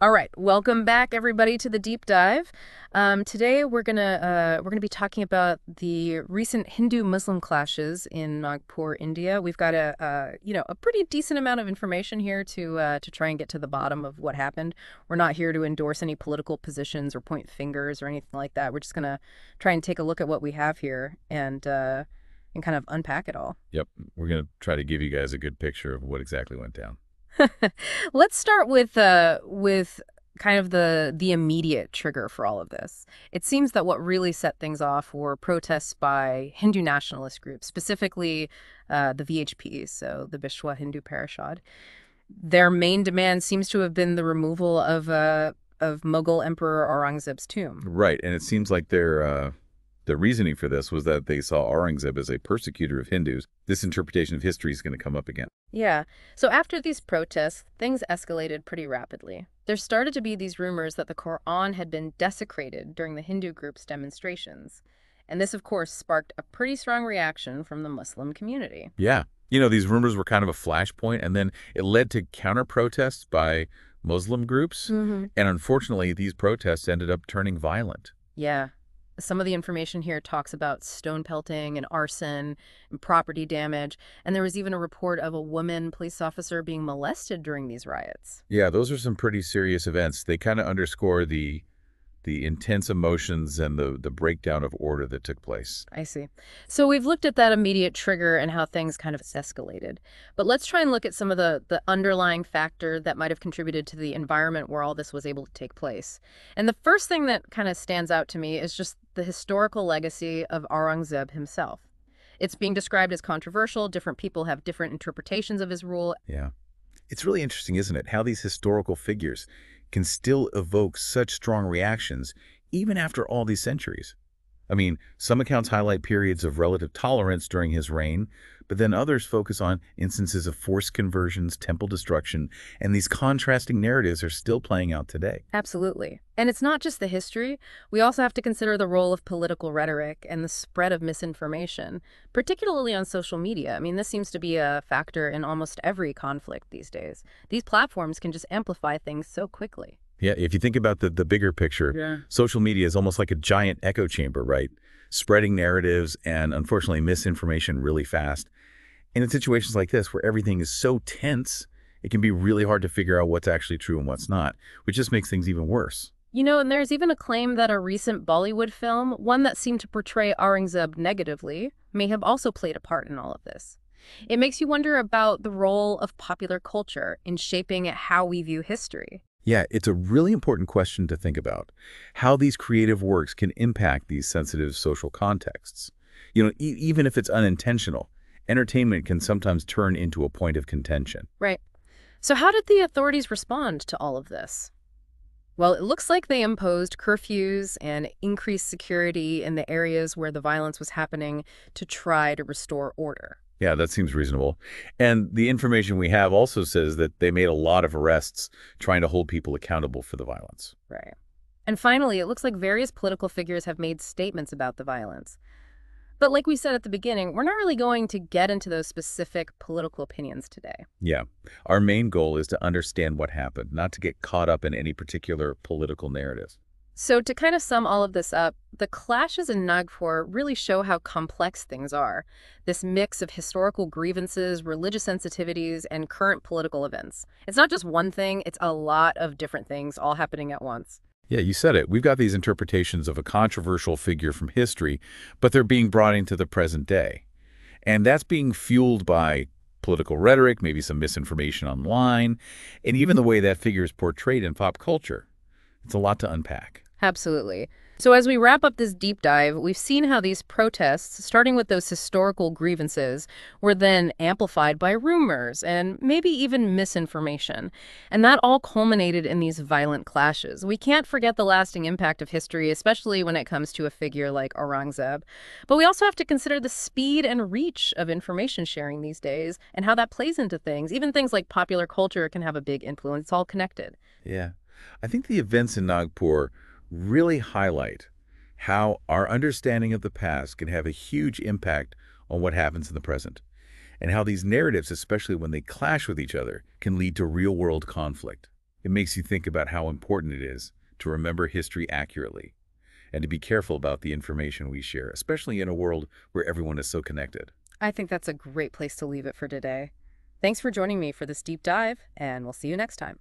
All right, welcome back everybody to the deep dive. Today we're gonna be talking about the recent Hindu-Muslim clashes in Nagpur, India. We've got a pretty decent amount of information here to try and get to the bottom of what happened. We're not here to endorse any political positions or point fingers or anything like that. We're just gonna try and take a look at what we have here and kind of unpack it all. Yep, we're going to try to give you guys a good picture of what exactly went down. Let's start with kind of the immediate trigger for all of this. It seems that what really set things off were protests by Hindu nationalist groups, specifically the VHP, so the Vishwa Hindu Parishad. Their main demand seems to have been the removal of Mughal Emperor Aurangzeb's tomb. Right, and it seems like their reasoning for this was that they saw Aurangzeb as a persecutor of Hindus. This interpretation of history is going to come up again. Yeah. So after these protests, things escalated pretty rapidly. There started to be these rumors that the Quran had been desecrated during the Hindu group's demonstrations. And this, of course, sparked a pretty strong reaction from the Muslim community. Yeah, these rumors were kind of a flashpoint, and then it led to counter-protests by Muslim groups. And unfortunately, these protests ended up turning violent. Yeah. Some of the information here talks about stone pelting and arson and property damage. And there was even a report of a woman police officer being molested during these riots. Yeah, those are some pretty serious events. They kind of underscore the intense emotions and the breakdown of order that took place. I see. So we've looked at that immediate trigger and how things kind of escalated. But let's try and look at some of the underlying factor that might have contributed to the environment where all this was able to take place. And the first thing that kind of stands out to me is just the historical legacy of Aurangzeb himself. It's being described as controversial. Different people have different interpretations of his rule. Yeah. It's really interesting, isn't it, how these historical figures can still evoke such strong reactions even after all these centuries. I mean, some accounts highlight periods of relative tolerance during his reign, but then others focus on instances of forced conversions, temple destruction, and these contrasting narratives are still playing out today. Absolutely. And it's not just the history. We also have to consider the role of political rhetoric and the spread of misinformation, particularly on social media. I mean, this seems to be a factor in almost every conflict these days. These platforms can just amplify things so quickly. Yeah, if you think about the bigger picture, social media is almost like a giant echo chamber, right? Spreading narratives and, unfortunately, misinformation really fast. And in situations like this, where everything is so tense, it can be really hard to figure out what's actually true and what's not, which just makes things even worse. You know, and there's even a claim that a recent Bollywood film, one that seemed to portray Aurangzeb negatively, may have also played a part in all of this. It makes you wonder about the role of popular culture in shaping how we view history. Yeah, it's a really important question to think about, how these creative works can impact these sensitive social contexts. Even if it's unintentional, entertainment can sometimes turn into a point of contention. Right. So how did the authorities respond to all of this? Well, it looks like they imposed curfews and increased security in the areas where the violence was happening to try to restore order. Yeah, that seems reasonable. And the information we have also says that they made a lot of arrests trying to hold people accountable for the violence. Right. And finally, it looks like various political figures have made statements about the violence. But like we said at the beginning, we're not really going to get into those specific political opinions today. Yeah, our main goal is to understand what happened, not to get caught up in any particular political narrative. So to kind of sum all of this up, the clashes in Nagpur really show how complex things are. This mix of historical grievances, religious sensitivities, and current political events. It's not just one thing, it's a lot of different things all happening at once. Yeah, you said it. We've got these interpretations of a controversial figure from history, but they're being brought into the present day. And that's being fueled by political rhetoric, maybe some misinformation online, and even the way that figure is portrayed in pop culture. It's a lot to unpack. Absolutely. So as we wrap up this deep dive, we've seen how these protests, starting with those historical grievances, were then amplified by rumors and maybe even misinformation. And that all culminated in these violent clashes. We can't forget the lasting impact of history, especially when it comes to a figure like Aurangzeb. But we also have to consider the speed and reach of information sharing these days and how that plays into things. Even things like popular culture can have a big influence. It's all connected. Yeah. I think the events in Nagpur really highlight how our understanding of the past can have a huge impact on what happens in the present, and how these narratives, especially when they clash with each other, can lead to real-world conflict. It makes you think about how important it is to remember history accurately and to be careful about the information we share, especially in a world where everyone is so connected. I think that's a great place to leave it for today. Thanks for joining me for this deep dive, and we'll see you next time.